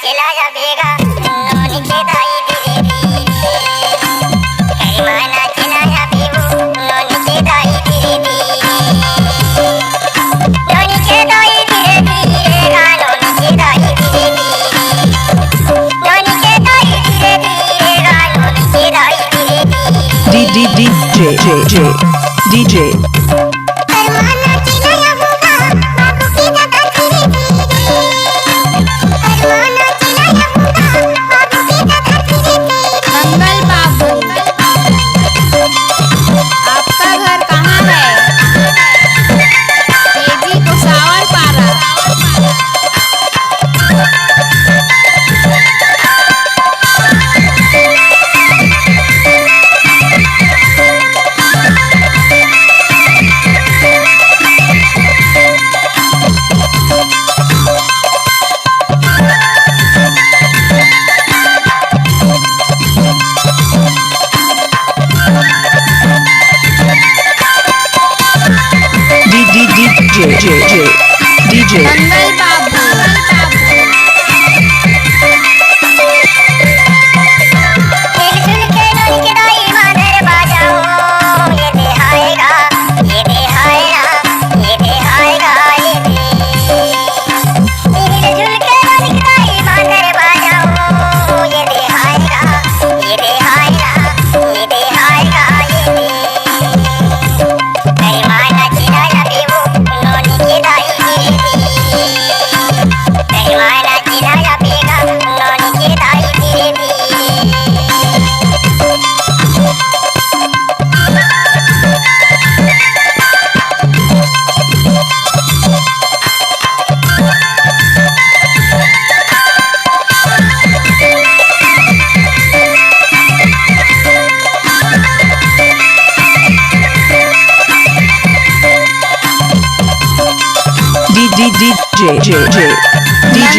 चिल्लाया बेगा नोनी के दाई धीरे धीरे करीमाना चिल्लाया बेगो नोनी के दाई धीरे धीरे नोनी के दाई धीरे धीरे नोनी के दाई धीरे धीरे नोनी के दाई धीरे धीरे नोनी के दाई धीरे धीरे DJ करीमाना चिल्लाया होगा बाबू की दादा धीरे धीरे करीमाना चिल्लाया होगा बाबू की दादा धीरे धीरे मंगल बाबू, आपका घर कहाँ है? केजी कुसावर पारा। DJ मंगल बाबू, मिलजुल के नोनी के दाई मादर बाजाओ ये दे आएगा ये दे आएगा ये दे आएगा ये दे मिलजुल के नोनी के दाई मादर बाजाओ ये दे आएगा ये दे आएगा ये दे आएगा ये दे करीमाना चिल्लाया बेगो नोनी के दाई धीरे धीरे करीमाना चिल्लाया बेगा नोनी के दाई धीरे धीरे DJ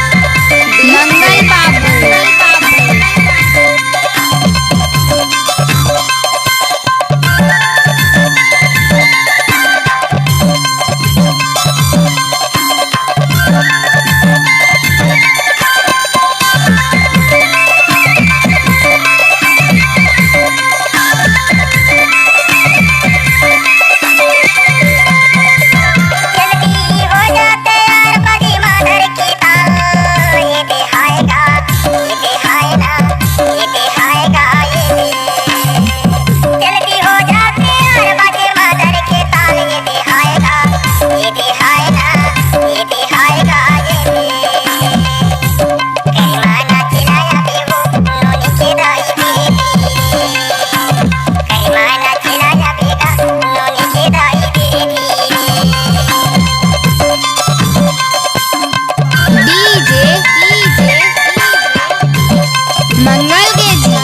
मंगल बाबू, मंगल बाबू, जल्दी हो जाते यार बड़ी मादर की ताल ये दे आएगा ये दे आएगा ये दे आएगा ये दे जल्दी हो जाते यार बड़ी मादर की ताल ये दे आएगा ये दे आएगा ये दे आएगा ये दे करीमाना चिल्लाया बेगो नोनी के दाई धीरे धीरे करीमाना चिल्लाया बेगा नोनी के दाई धीरे धीरे डीजे मंगल केजी,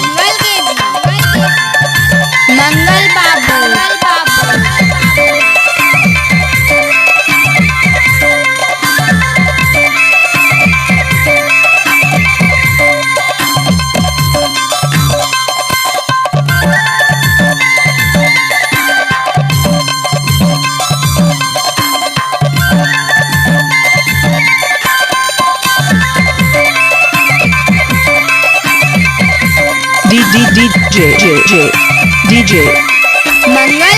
मंगल बाबू, DJ मंगल